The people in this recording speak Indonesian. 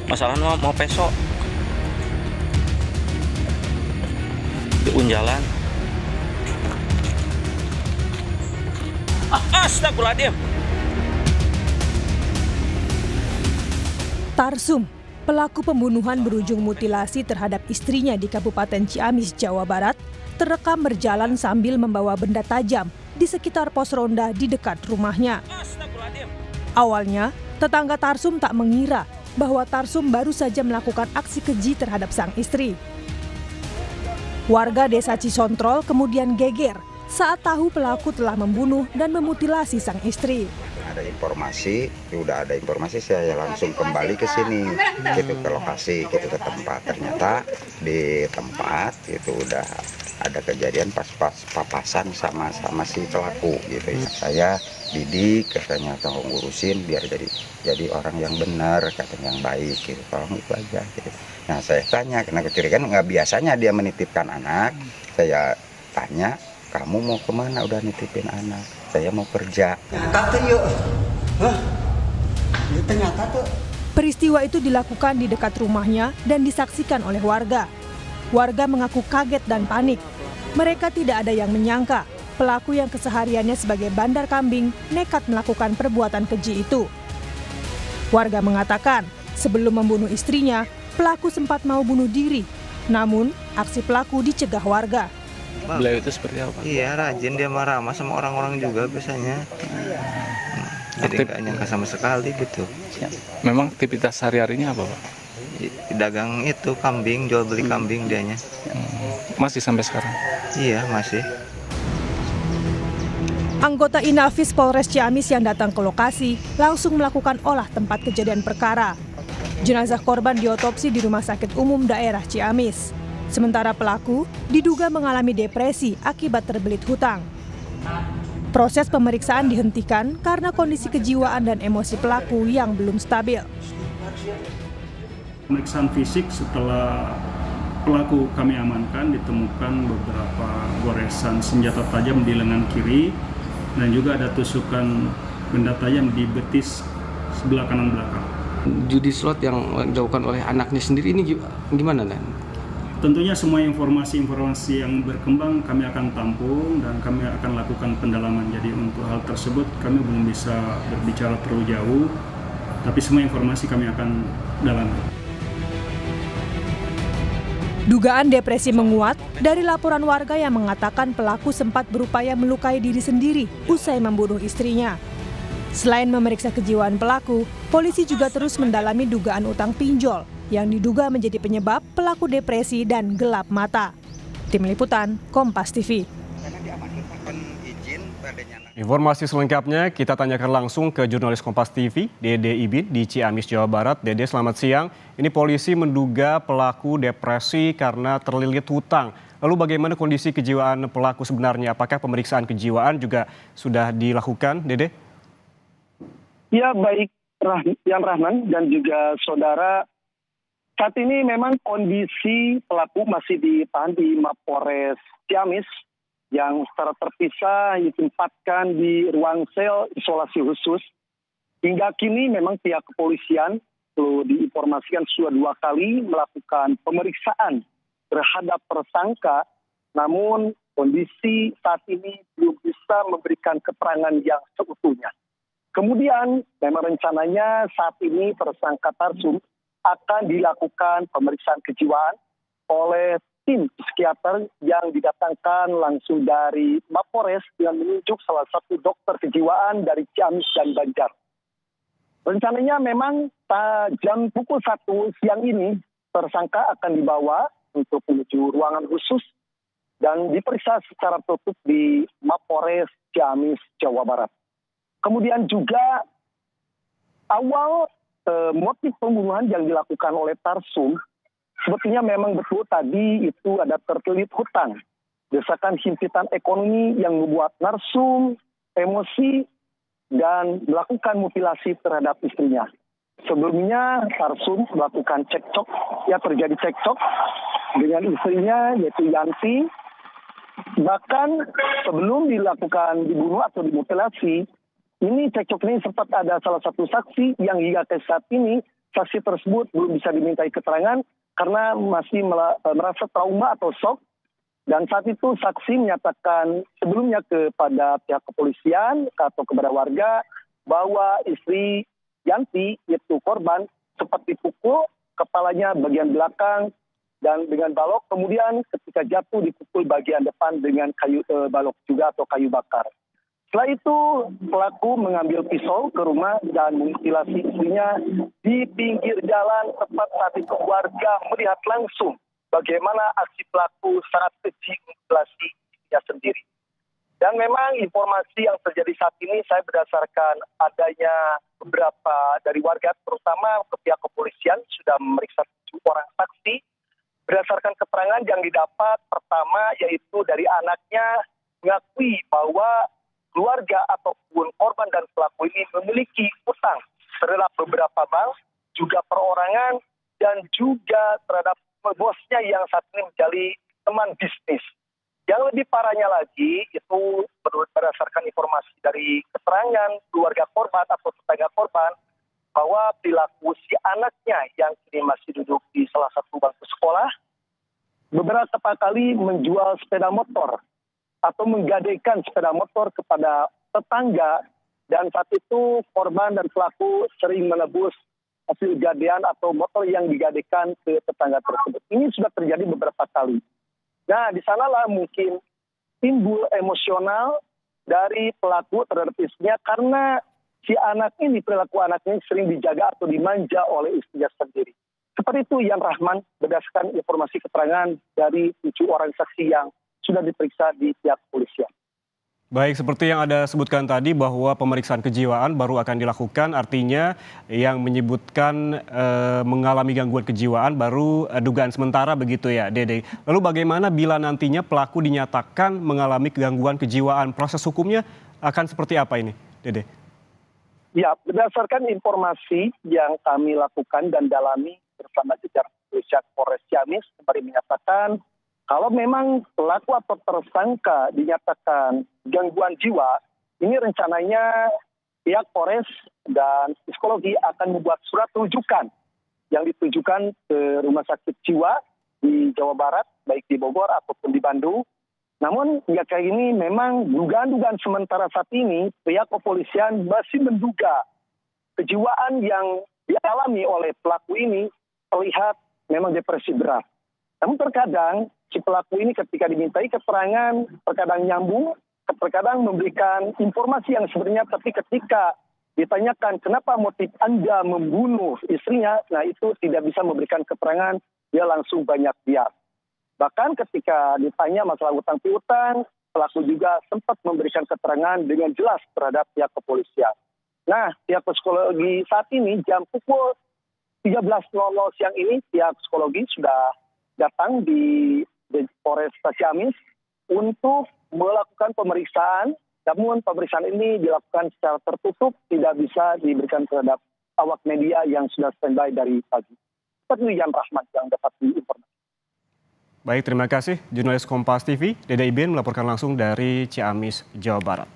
Masalahnya mau peso di Unjalan. Astagfirullahaladzim. Tarsum, pelaku pembunuhan berujung mutilasi terhadap istrinya di Kabupaten Ciamis, Jawa Barat, terekam berjalan sambil membawa benda tajam di sekitar pos ronda di dekat rumahnya. Awalnya, tetangga Tarsum tak mengira bahwa Tarsum baru saja melakukan aksi keji terhadap sang istri. Warga desa Cisontrol kemudian geger saat tahu pelaku telah membunuh dan memutilasi sang istri. Ada informasi, udah ada informasi, saya langsung kembali ke sini, gitu, ke lokasi, gitu, ke tempat. Ternyata di tempat itu udah ada kejadian pas papasan sama si pelaku, gitu. Saya didik, katanya tolong ngurusin biar jadi orang yang benar, katanya yang baik, gitu. Tolong itu aja, gitu. Nah saya tanya, karena kecurigaan nggak biasanya dia menitipkan anak. Saya tanya, kamu mau kemana? Udah nitipin anak. Saya mau kerja. Peristiwa itu dilakukan di dekat rumahnya dan disaksikan oleh warga. Warga mengaku kaget dan panik. Mereka tidak ada yang menyangka pelaku yang kesehariannya sebagai bandar kambing nekat melakukan perbuatan keji itu. Warga mengatakan sebelum membunuh istrinya, pelaku sempat mau bunuh diri. Namun, aksi pelaku dicegah warga. Beliau itu seperti apa? Iya, rajin, dia marah sama orang-orang juga biasanya. Jadi nggak nyangka sama sekali gitu. Memang aktivitas sehari-harinya apa, Pak? Dagang itu kambing, jual beli kambing dianya. Masih sampai sekarang? Iya, masih. Anggota Inafis Polres Ciamis yang datang ke lokasi langsung melakukan olah tempat kejadian perkara. Jenazah korban diotopsi di Rumah Sakit Umum Daerah Ciamis. Sementara pelaku diduga mengalami depresi akibat terbelit hutang. Proses pemeriksaan dihentikan karena kondisi kejiwaan dan emosi pelaku yang belum stabil. Pemeriksaan fisik setelah pelaku kami amankan, ditemukan beberapa goresan senjata tajam di lengan kiri dan juga ada tusukan benda tajam di betis sebelah kanan belakang. Judi slot yang dilakukan oleh anaknya sendiri ini gimana, Dan? Tentunya semua informasi-informasi yang berkembang kami akan tampung dan kami akan lakukan pendalaman. Jadi untuk hal tersebut kami belum bisa berbicara terlalu jauh, tapi semua informasi kami akan dalami. Dugaan depresi menguat dari laporan warga yang mengatakan pelaku sempat berupaya melukai diri sendiri usai membunuh istrinya. Selain memeriksa kejiwaan pelaku, polisi juga terus mendalami dugaan utang pinjol yang diduga menjadi penyebab pelaku depresi dan gelap mata. Tim Liputan, Kompas TV. Informasi selengkapnya kita tanyakan langsung ke jurnalis Kompas TV, Dede Ibin di Ciamis, Jawa Barat. Dede, selamat siang. Ini polisi menduga pelaku depresi karena terlilit hutang. Lalu bagaimana kondisi kejiwaan pelaku sebenarnya? Apakah pemeriksaan kejiwaan juga sudah dilakukan, Dede? Ya, baik Yan Rahman dan juga saudara. Saat ini memang kondisi pelaku masih ditahan di Mapores Ciamis yang secara terpisah ditempatkan di ruang sel isolasi khusus. Hingga kini memang pihak kepolisian perlu diinformasikan sudah 2 kali melakukan pemeriksaan terhadap tersangka, namun kondisi saat ini belum bisa memberikan keterangan yang seutuhnya. Kemudian memang rencananya saat ini tersangka Tarsum akan dilakukan pemeriksaan kejiwaan oleh tim psikiater yang didatangkan langsung dari Mapores dengan menunjuk salah satu dokter kejiwaan dari Ciamis dan Banjar. Rencananya memang jam pukul 1 siang ini tersangka akan dibawa untuk menuju ruangan khusus dan diperiksa secara tertutup di Mapores Ciamis, Jawa Barat. Kemudian juga awal motif pembunuhan yang dilakukan oleh Tarsum sebetulnya memang betul tadi itu ada terlilit hutang, desakan himpitan ekonomi yang membuat Tarsum emosi dan melakukan mutilasi terhadap istrinya. Sebelumnya Tarsum melakukan cekcok, terjadi cekcok dengan istrinya yaitu Yanti. Bahkan sebelum dibunuh atau dimutilasi, ini cekcok ini sempat ada salah satu saksi yang hingga ke saat ini saksi tersebut belum bisa dimintai keterangan karena masih merasa trauma atau shock. Dan saat itu saksi menyatakan sebelumnya kepada pihak kepolisian atau kepada warga bahwa istri Yanti, yaitu korban, sempat dipukul, kepalanya bagian belakang dan dengan balok, kemudian ketika jatuh dipukul bagian depan dengan kayu balok juga atau kayu bakar. Setelah itu pelaku mengambil pisau ke rumah dan memutilasi istrinya di pinggir jalan. Tepat saat itu warga melihat langsung bagaimana aksi pelaku sangat keji memutilasi istrinya sendiri. Dan memang informasi yang terjadi saat ini saya berdasarkan adanya beberapa dari warga, terutama ke pihak kepolisian sudah memeriksa 7 orang saksi. Berdasarkan keterangan yang didapat, pertama yaitu dari anaknya mengakui bahwa keluarga ataupun korban dan pelaku ini memiliki utang terhadap beberapa bank, juga perorangan, dan juga terhadap bosnya yang saat ini menjadi teman bisnis. Yang lebih parahnya lagi, itu berdasarkan informasi dari keterangan keluarga korban atau tetangga korban, bahwa perilaku si anaknya yang kini masih duduk di salah satu bangku sekolah, beberapa kali menjual sepeda motor atau menggadaikan sepeda motor kepada tetangga, dan saat itu korban dan pelaku sering menebus hasil gadaian atau motor yang digadaikan ke tetangga tersebut. Ini sudah terjadi beberapa kali. Nah, di sanalah mungkin timbul emosional dari pelaku terhadap istrinya karena si anak ini, perilaku anaknya sering dijaga atau dimanja oleh istrinya sendiri. Seperti itu Yan Rahman, berdasarkan informasi keterangan dari 7 orang saksi yang sudah diperiksa di pihak kepolisian. Baik, seperti yang Anda sebutkan tadi bahwa pemeriksaan kejiwaan baru akan dilakukan, artinya yang menyebutkan mengalami gangguan kejiwaan baru dugaan sementara begitu ya, Dede. Lalu bagaimana bila nantinya pelaku dinyatakan mengalami gangguan kejiwaan? Proses hukumnya akan seperti apa ini, Dede? Ya, berdasarkan informasi yang kami lakukan dan dalami bersama jajaran kepolisian Polres Ciamis, kembali menyatakan kalau memang pelaku atau tersangka dinyatakan gangguan jiwa, ini rencananya pihak Polres dan psikologi akan membuat surat rujukan yang ditujukan ke rumah sakit jiwa di Jawa Barat, baik di Bogor ataupun di Bandung. Namun hingga kali ini memang dugaan-dugaan sementara saat ini pihak kepolisian masih menduga kejiwaan yang dialami oleh pelaku ini terlihat memang depresi berat. Namun terkadang si pelaku ini ketika dimintai keterangan terkadang nyambung, terkadang memberikan informasi yang sebenarnya, tapi ketika ditanyakan kenapa motif Anda membunuh istrinya, nah itu tidak bisa memberikan keterangan, dia langsung banyak bias. Bahkan ketika ditanya masalah utang piutang, pelaku juga sempat memberikan keterangan dengan jelas terhadap pihak kepolisian. Nah, pihak psikologi saat ini jam pukul 13.00 siang ini pihak psikologi sudah datang di Polres Ciamis untuk melakukan pemeriksaan. Namun pemeriksaan ini dilakukan secara tertutup, tidak bisa diberikan terhadap awak media yang sudah standby dari pagi. Seperti Yan Rahman yang dapat diinformasikan. Baik, terima kasih. Jurnalis Kompas TV, Dede Ibin melaporkan langsung dari Ciamis, Jawa Barat.